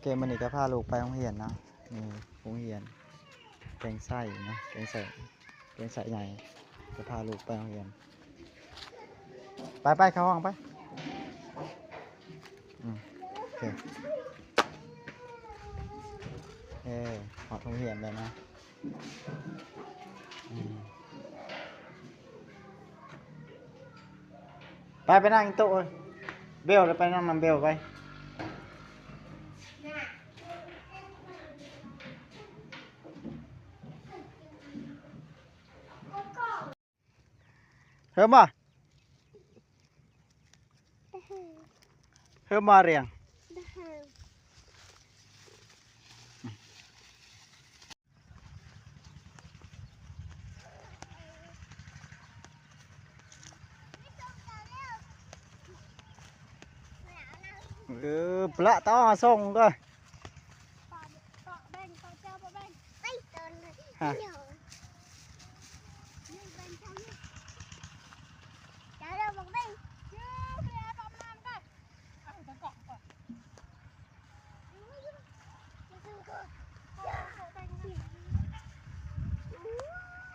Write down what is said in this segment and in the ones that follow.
เคมันนี่ก็พาลูกไปโรงเรียนเนาะนี่โรงเรียนแกงไส้เนาะแกงไส้ใหญ่ก็พาลูกไปโรงเรียนไปเข้าห้องไปโอเคหอดโรงเรียนเลยนะไปนั่งโต๊ะเบลไปนั่งนำเบลไปเฮิมบ่เฮิมมาเรียงปลาต่อส่งก็ฮะ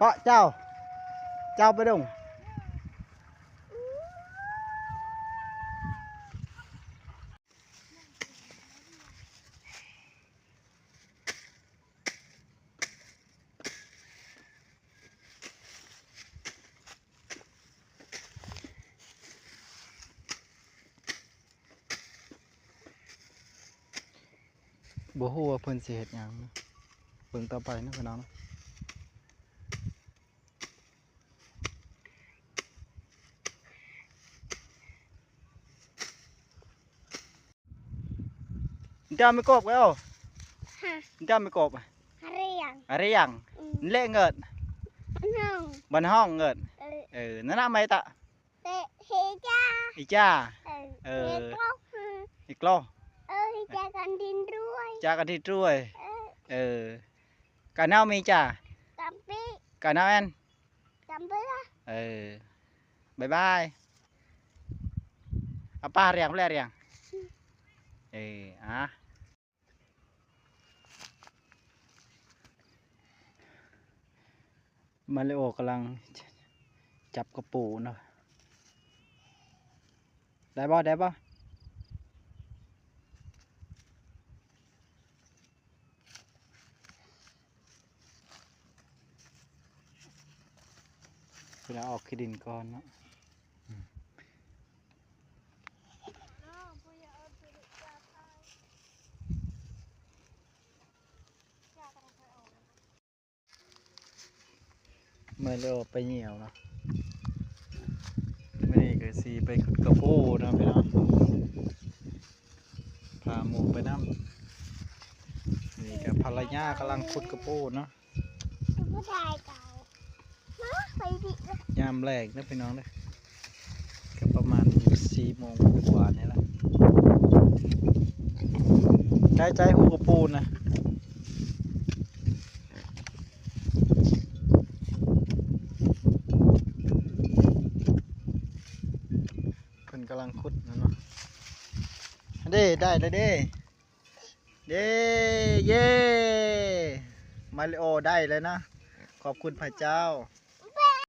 เปาะเจ้าไปดุงบ่ฮู้ว่าเพิ่นสิเฮ็ดหยังเบิ่งต่อไปนะพี่น้องเจ้าไม่กบแล้วเจ้าไม่กบอะไรอย่างเละเงินบันห้องเงินนั่นน่ะไม่ตะอีจ้าอีกล้อจากกันดินด้วยการเอามีจ้าการเอาแอนบายบายเอาป้าเรียงเรียงมาริโอกำลังจับกระปูเนาะได้บ่เวลาออกขี้ดินก่อนเนาะมาริโอไปเหนียวเนาะไม่ได้ก็สีไปขุดกระปูนะพี่น้องพาหมูไปน้ำนี่กับภรรยากำลังขุดกระปูเนาะยามแรกนะพี่น้องเลยก็ประมาณ4 โมงกว่านี่แหละใจหูกระปูนะเพิ่นกำลังขุดนะเนาะได้เลยเย้มาริโอได้เลยนะขอบคุณพระเจ้า